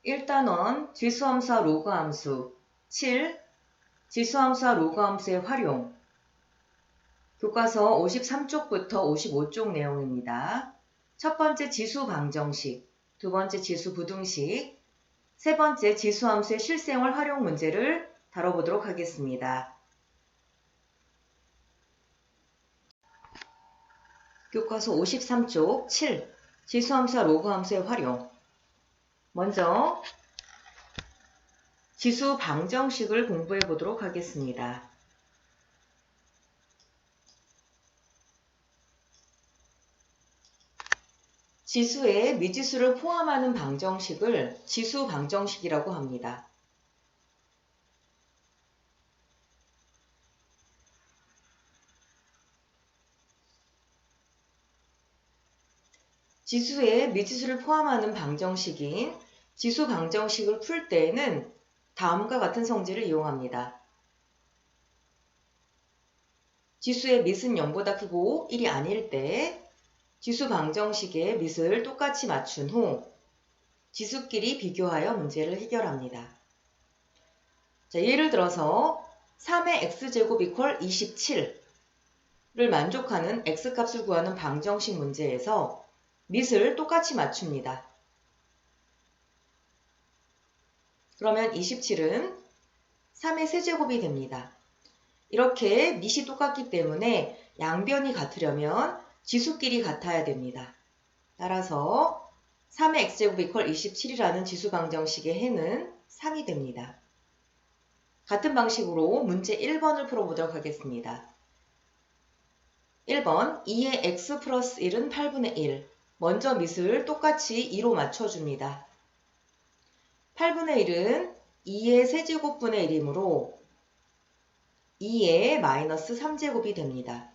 1단원 지수함수와 로그함수 7. 지수함수와 로그함수의 활용. 교과서 53쪽부터 55쪽 내용입니다. 첫 번째 지수 방정식, 두 번째 지수 부등식, 세 번째 지수함수의 실생활 활용 문제를 다뤄보도록 하겠습니다. 교과서 53쪽 7. 지수함수와 로그함수의 활용. 먼저 지수 방정식을 공부해 보도록 하겠습니다. 지수에 미지수를 포함하는 방정식을 지수 방정식이라고 합니다. 지수에 미지수를 포함하는 방정식인 지수 방정식을 풀 때에는 다음과 같은 성질을 이용합니다. 지수의 밑은 0보다 크고 1이 아닐 때 지수 방정식의 밑을 똑같이 맞춘 후 지수끼리 비교하여 문제를 해결합니다. 자, 예를 들어서 3의 x제곱 이퀄 27을 만족하는 x값을 구하는 방정식 문제에서 밑을 똑같이 맞춥니다. 그러면 27은 3의 세제곱이 됩니다. 이렇게 밑이 똑같기 때문에 양변이 같으려면 지수끼리 같아야 됩니다. 따라서 3의 x제곱 이퀄 27이라는 지수 방정식의 해는 3이 됩니다. 같은 방식으로 문제 1번을 풀어보도록 하겠습니다. 1번 2의 x 플러스 1은 8분의 1. 먼저 밑을 똑같이 2로 맞춰줍니다. 8분의 1은 2의 세제곱분의 1이므로 2의 마이너스 3제곱이 됩니다.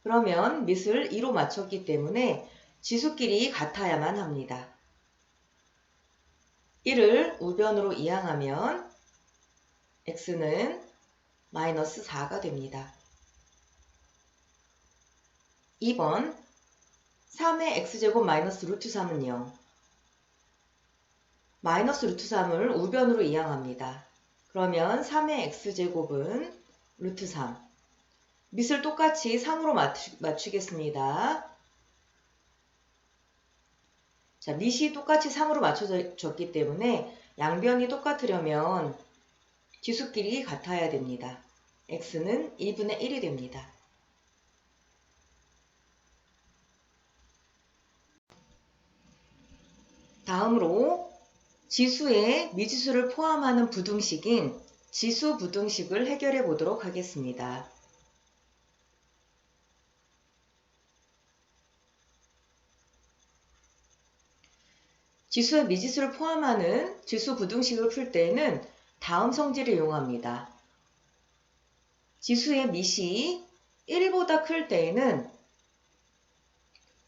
그러면 밑을 2로 맞췄기 때문에 지수끼리 같아야만 합니다. 1을 우변으로 이항하면 x는 마이너스 4가 됩니다. 2번 3의 x제곱 마이너스 루트 3은 0. 마이너스 루트 3을 우변으로 이항합니다. 그러면 3의 x제곱은 루트 3. 밑을 똑같이 3으로 맞추겠습니다. 자, 밑이 똑같이 3으로 맞춰졌기 때문에 양변이 똑같으려면 지수끼리 같아야 됩니다. x는 1분의 1이 됩니다. 다음으로 지수에 미지수를 포함하는 부등식인 지수 부등식을 해결해 보도록 하겠습니다. 지수에 미지수를 포함하는 지수 부등식을 풀 때에는 다음 성질을 이용합니다. 지수의 밑이 1보다 클 때에는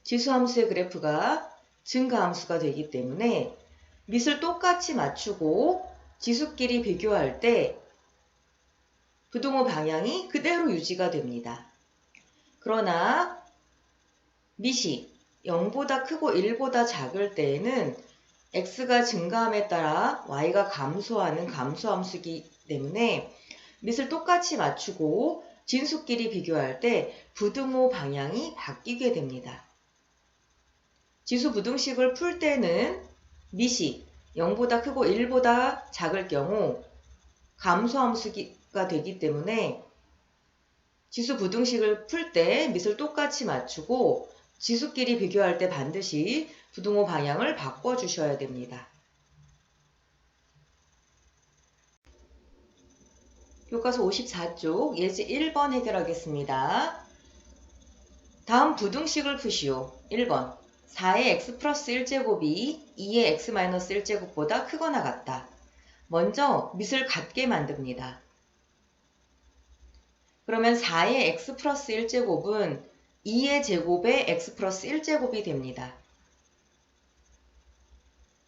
지수함수의 그래프가 증가함수가 되기 때문에 밑을 똑같이 맞추고 지수끼리 비교할 때 부등호 방향이 그대로 유지가 됩니다. 그러나 밑이 0보다 크고 1보다 작을 때에는 x가 증가함에 따라 y가 감소하는 감소함수이기 때문에 밑을 똑같이 맞추고 진수끼리 비교할 때 부등호 방향이 바뀌게 됩니다. 지수 부등식을 풀 때는 밑이 0보다 크고 1보다 작을 경우 감소함수가 되기 때문에 지수 부등식을 풀 때 밑을 똑같이 맞추고 지수끼리 비교할 때 반드시 부등호 방향을 바꿔주셔야 됩니다. 교과서 54쪽 예제 1번 해결하겠습니다. 다음 부등식을 푸시오. 1번 4의 x 플러스 1제곱이 2의 x 마이너스 1제곱보다 크거나 같다. 먼저 밑을 같게 만듭니다. 그러면 4의 x 플러스 1제곱은 2의 제곱에 x 플러스 1제곱이 됩니다.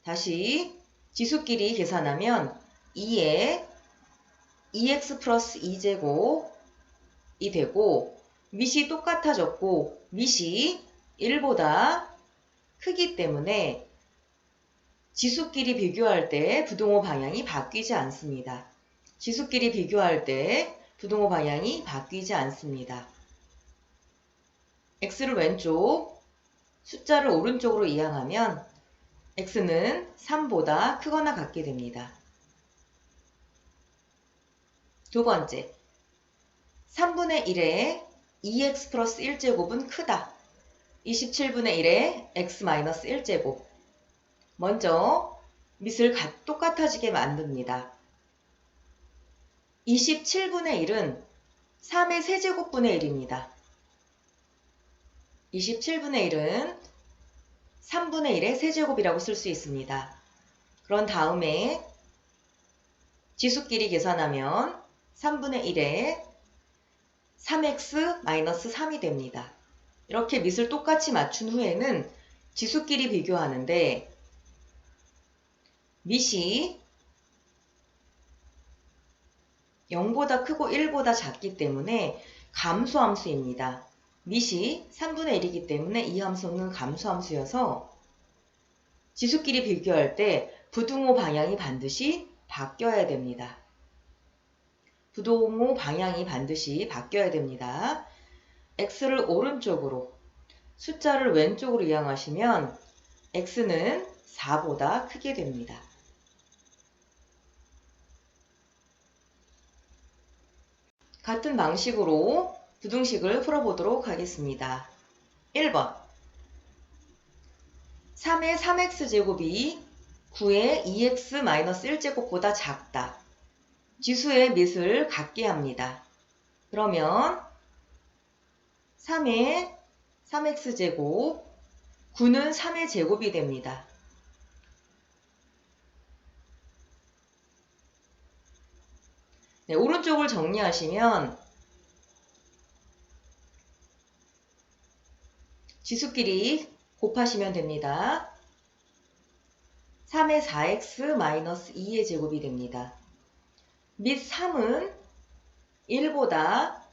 다시 지수끼리 계산하면 2의 2x 플러스 2제곱이 되고 밑이 똑같아졌고 밑이 1보다 크기 때문에 지수끼리 비교할 때 부등호 방향이 바뀌지 않습니다. 지수끼리 비교할 때 부등호 방향이 바뀌지 않습니다. x를 왼쪽, 숫자를 오른쪽으로 이항하면 x는 3보다 크거나 같게 됩니다. 두 번째, 3분의 1에 2x 플러스 1제곱은 크다. 27분의 1에 x-1제곱. 먼저 밑을 똑같아지게 만듭니다. 27분의 1은 3의 세제곱분의 1입니다. 27분의 1은 3분의 1의 세제곱이라고 쓸 수 있습니다. 그런 다음에 지수끼리 계산하면 3분의 1에 3x-3이 됩니다. 이렇게 밑을 똑같이 맞춘 후에는 지수끼리 비교하는데 밑이 0보다 크고 1보다 작기 때문에 감소함수입니다. 밑이 3분의 1이기 때문에 이 함수는 감소함수여서 지수끼리 비교할 때 부등호 방향이 반드시 바뀌어야 됩니다. 부등호 방향이 반드시 바뀌어야 됩니다. x를 오른쪽으로, 숫자를 왼쪽으로 이항하시면 x는 4보다 크게 됩니다. 같은 방식으로 부등식을 풀어보도록 하겠습니다. 1번 3의 3x제곱이 9의 2x-1제곱보다 작다. 지수의 밑을 같게 합니다. 그러면 3의 3x제곱, 9는 3의 제곱이 됩니다. 네, 오른쪽을 정리하시면 지수끼리 곱하시면 됩니다. 3의 4x-2의 제곱이 됩니다. 밑 3은 1보다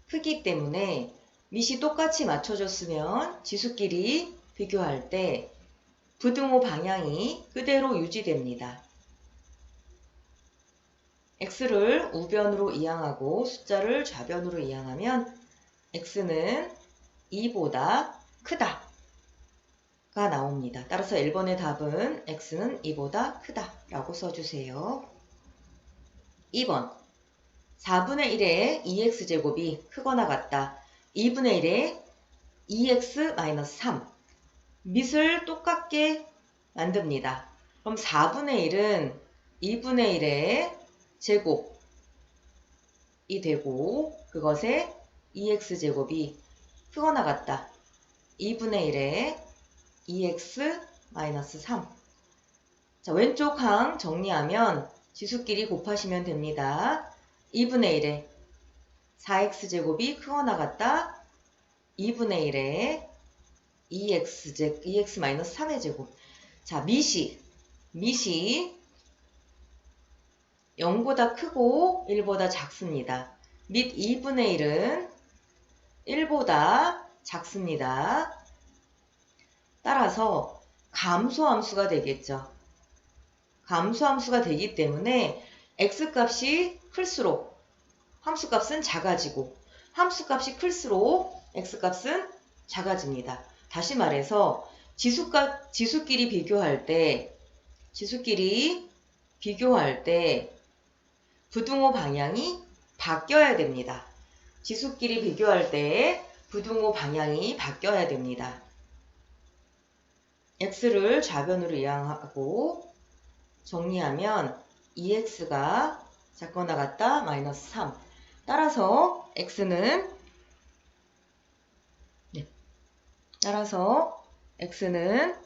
크기 때문에 밑이 똑같이 맞춰졌으면 지수끼리 비교할 때 부등호 방향이 그대로 유지됩니다. x를 우변으로 이항하고 숫자를 좌변으로 이항하면 x는 2보다 크다 가 나옵니다. 따라서 1번의 답은 x는 2보다 크다 라고 써주세요. 2번 4분의 1의 2x제곱이 크거나 같다. 2분의 1의 2x-3 밑을 똑같게 만듭니다. 그럼 4분의 1은 2분의 1의 제곱이 되고 그것의 2x제곱이 크거나 같다. 2분의 1의 2x-3. 자, 왼쪽 항 정리하면 지수끼리 곱하시면 됩니다. 2분의 1의 4x제곱이 크거나 같다. 2분의 1의 2x-3의 제곱. 자, 밑이 0보다 크고 1보다 작습니다. 밑 2분의 1은 1보다 작습니다. 따라서 감소함수가 되겠죠. 감소함수가 되기 때문에 x값이 클수록 함수값은 작아지고 함수값이 클수록 x값은 작아집니다. 다시 말해서 지수끼리 비교할 때 부등호 방향이 바뀌어야 됩니다. 지수끼리 비교할 때 부등호 방향이 바뀌어야 됩니다. x를 좌변으로 이항하고 정리하면 2x가 작거나 같다 마이너스 3. 따라서 x는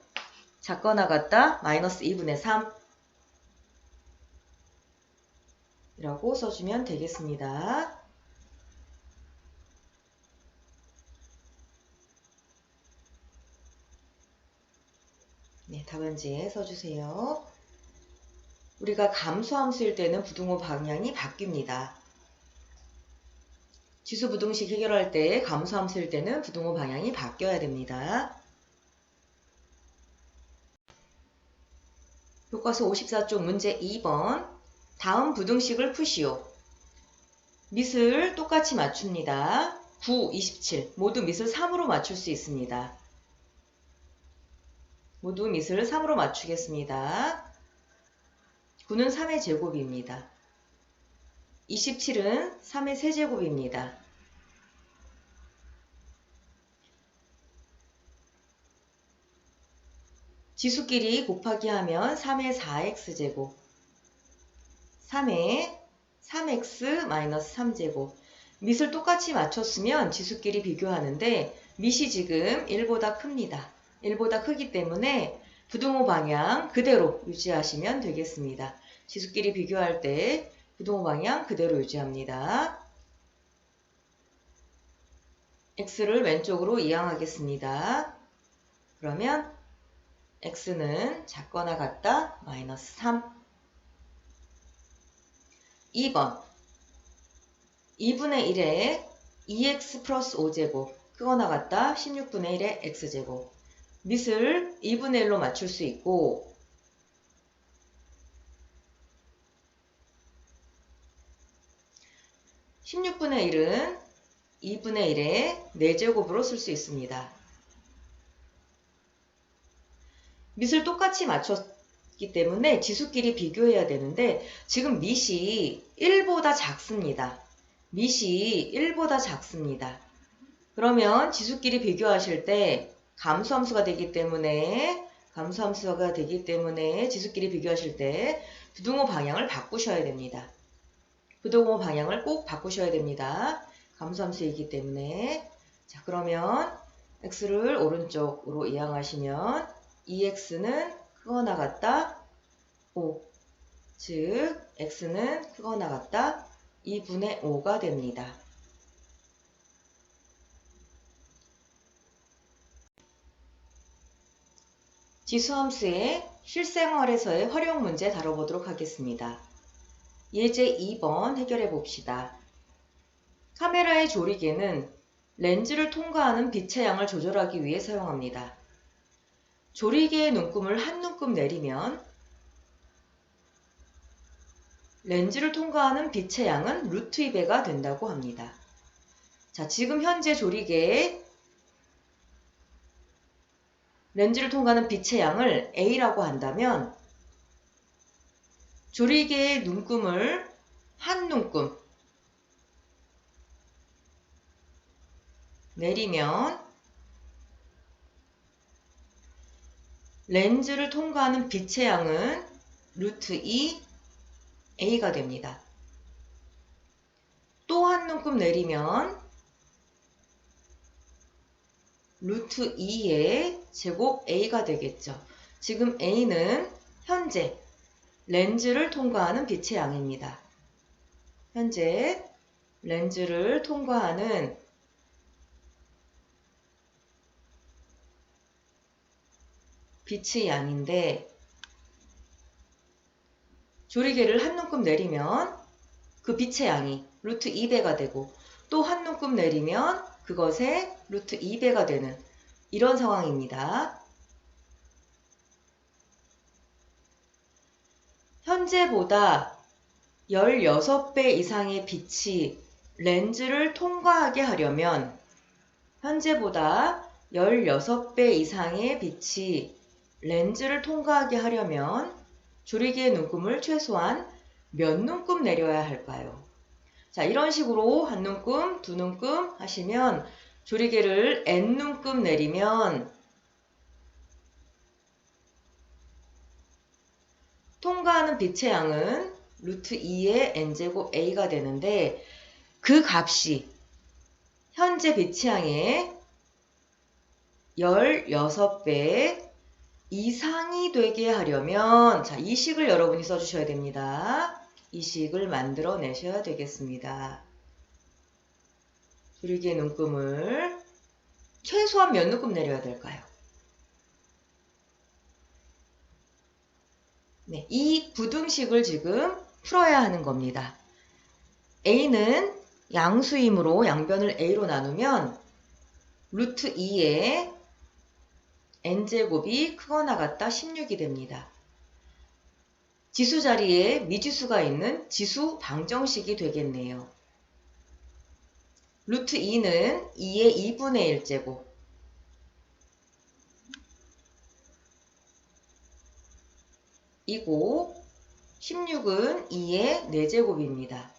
작거나 같다 마이너스 2분의 3 이라고 써주면 되겠습니다. 네, 답안지에 써주세요. 우리가 감소함수일 때는 부등호 방향이 바뀝니다. 지수 부등식 해결할 때 감소함수일 때는 부등호 방향이 바뀌어야 됩니다. 교과서 54쪽 문제 2번. 다음 부등식을 푸시오. 밑을 똑같이 맞춥니다. 9, 27 모두 밑을 3으로 맞출 수 있습니다. 모두 밑을 3으로 맞추겠습니다. 9는 3의 제곱입니다. 27은 3의 세제곱입니다. 지수끼리 곱하기 하면 3의 4x제곱, 3의 3x-3제곱. 밑을 똑같이 맞췄으면 지수끼리 비교하는데 밑이 지금 1보다 큽니다. 1보다 크기 때문에 부등호 방향 그대로 유지하시면 되겠습니다. 지수끼리 비교할 때 부등호 방향 그대로 유지합니다. x를 왼쪽으로 이항하겠습니다. 그러면 x는 작거나 같다 마이너스 3. 2번 2분의 1에 2x 플러스 5제곱 크거나 같다 16분의 1의 x제곱. 밑을 2분의 1로 맞출 수 있고 (16분의 1은) 2분의 1의 4제곱으로 쓸 수 있습니다. 밑을 똑같이 맞췄기 때문에 지수끼리 비교해야 되는데 지금 밑이 1보다 작습니다. 밑이 1보다 작습니다. 그러면 지수끼리 비교하실 때 감수함수가 되기 때문에 지수끼리 비교하실 때 부등호 방향을 바꾸셔야 됩니다. 부등호 방향을 꼭 바꾸셔야 됩니다. 감수함수이기 때문에. 자, 그러면 x를 오른쪽으로 이항하시면 2x는 크거나 같다 5, 즉 x는 크거나 같다 2분의 5가 됩니다. 지수함수의 실생활에서의 활용 문제 다뤄보도록 하겠습니다. 예제 2번 해결해 봅시다. 카메라의 조리개는 렌즈를 통과하는 빛의 양을 조절하기 위해 사용합니다. 조리개의 눈금을 한 눈금 내리면 렌즈를 통과하는 빛의 양은 루트 2배가 된다고 합니다. 자, 지금 현재 조리개에 렌즈를 통과하는 빛의 양을 A라고 한다면 조리개의 눈금을 한 눈금 내리면 렌즈를 통과하는 빛의 양은 루트 2 A가 됩니다. 또 한 눈금 내리면 루트 2의 제곱 A가 되겠죠. 지금 A는 현재 렌즈를 통과하는 빛의 양입니다. 현재 렌즈를 통과하는 빛의 양인데 조리개를 한 눈금 내리면 그 빛의 양이 루트 2배가 되고 또 한 눈금 내리면 그것의 루트 2배가 되는 이런 상황입니다. 현재보다 16배 이상의 빛이 렌즈를 통과하게 하려면 현재보다 16배 이상의 빛이 렌즈를 통과하게 하려면 조리개의 눈금을 최소한 몇 눈금 내려야 할까요? 자, 이런 식으로 한 눈금, 두 눈금 하시면 조리개를 n 눈금 내리면 통과하는 빛의 양은 루트 2의 n제곱 a가 되는데 그 값이 현재 빛의 양의 16배 이상이 되게 하려면 자, 이 식을 여러분이 써주셔야 됩니다. 이 식을 만들어 내셔야 되겠습니다. 조리개의 눈금을 최소한 몇 눈금 내려야 될까요? 네, 이 부등식을 지금 풀어야 하는 겁니다. A는 양수이므로 양변을 A로 나누면 루트 2의 n제곱이 크거나 같다 16이 됩니다. 지수 자리에 미지수가 있는 지수 방정식이 되겠네요. 루트 2는 2의 2분의 1제곱, 이고 16은 2의 4제곱입니다.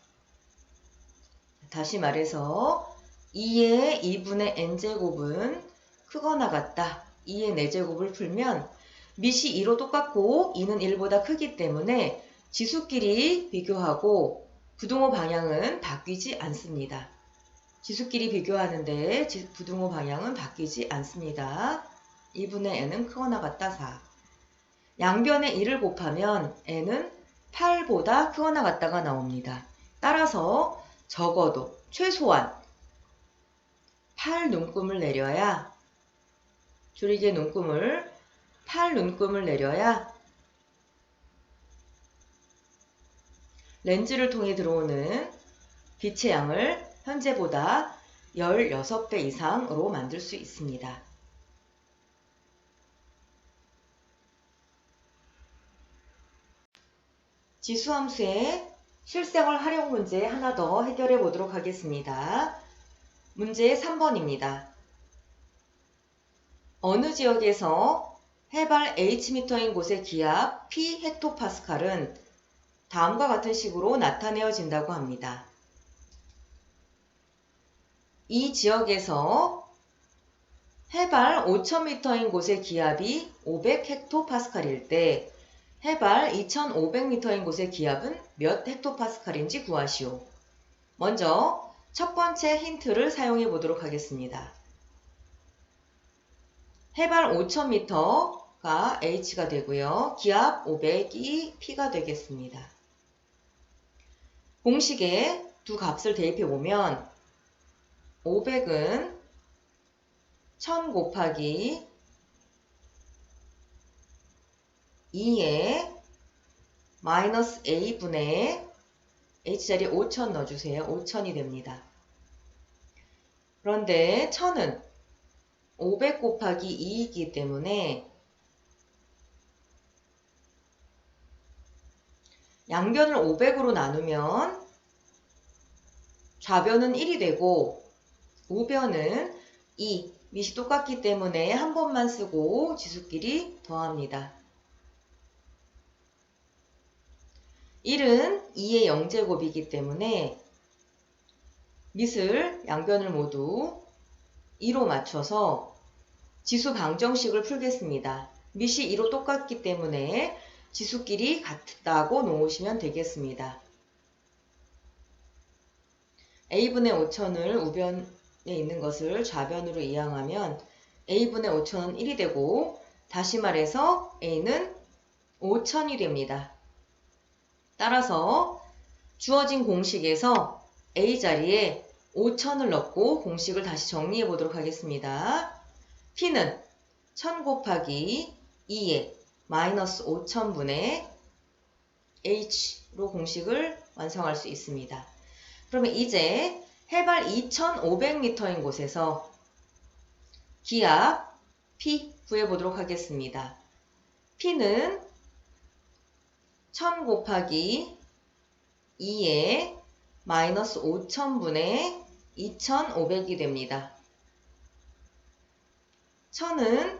다시 말해서 2의 2분의 n제곱은 크거나 같다. 2의 4제곱을 풀면 밑이 2로 똑같고 2는 1보다 크기 때문에 지수끼리 비교하고 부등호 방향은 바뀌지 않습니다. 지수끼리 비교하는데 부등호 방향은 바뀌지 않습니다. 2분의 n은 크거나 같다 4. 양변에 1을 곱하면 n은 8보다 크거나 같다가 나옵니다. 따라서 적어도 최소한 8 눈금을 내려야, 줄이기의 눈금을 8 눈금을 내려야 렌즈를 통해 들어오는 빛의 양을 현재보다 16배 이상으로 만들 수 있습니다. 지수함수의 실생활 활용 문제 하나 더 해결해 보도록 하겠습니다. 문제 3번입니다. 어느 지역에서 해발 Hm인 곳의 기압 P 헥토파스칼은 다음과 같은 식으로 나타내어진다고 합니다. 이 지역에서 해발 5000m인 곳의 기압이 500 헥토파스칼일 때 해발 2500m인 곳의 기압은 몇 헥토파스칼인지 구하시오. 먼저 첫 번째 힌트를 사용해 보도록 하겠습니다. 해발 5000m가 H가 되고요. 기압 500이 P가 되겠습니다. 공식에 두 값을 대입해 보면 500은 1000 곱하기 2에 마이너스 A분의 H자리에 5000 넣어주세요. 5000이 됩니다. 그런데 1000은 500 곱하기 2이기 때문에 양변을 500으로 나누면 좌변은 1이 되고 우변은 2, 밑이 똑같기 때문에 한 번만 쓰고 지수끼리 더합니다. 1은 2의 0제곱이기 때문에 밑을 양변을 모두 2로 맞춰서 지수 방정식을 풀겠습니다. 밑이 2로 똑같기 때문에 지수끼리 같다고 놓으시면 되겠습니다. A분의 5000을 우변에 있는 것을 좌변으로 이항하면 A분의 5000은 1이 되고, 다시 말해서 A는 5000이 됩니다. 따라서 주어진 공식에서 A 자리에 5000을 넣고 공식을 다시 정리해 보도록 하겠습니다. P는 1000 곱하기 2에 마이너스 5000분의 H로 공식을 완성할 수 있습니다. 그러면 이제 해발 2500m인 곳에서 기압 P 구해보도록 하겠습니다. P는 1000 곱하기 2에 마이너스 5000분의 2500이 됩니다. 1000은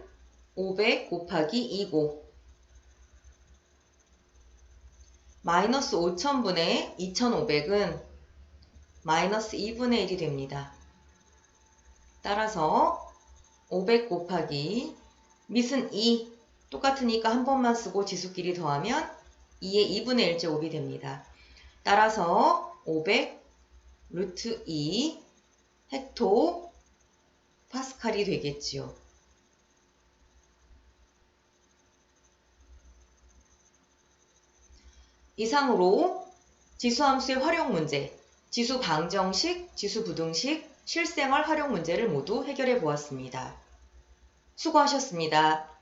500 곱하기 2고 마이너스 5000분의 2500은 마이너스 2분의 1이 됩니다. 따라서 500 곱하기 밑은 2 똑같으니까 한 번만 쓰고 지수끼리 더하면 2의 2분의 1제곱이 됩니다. 따라서 500 루트 2 헥토 파스칼이 되겠지요. 이상으로 지수함수의 활용 문제, 지수 방정식, 지수 부등식, 실생활 활용 문제를 모두 해결해 보았습니다. 수고하셨습니다.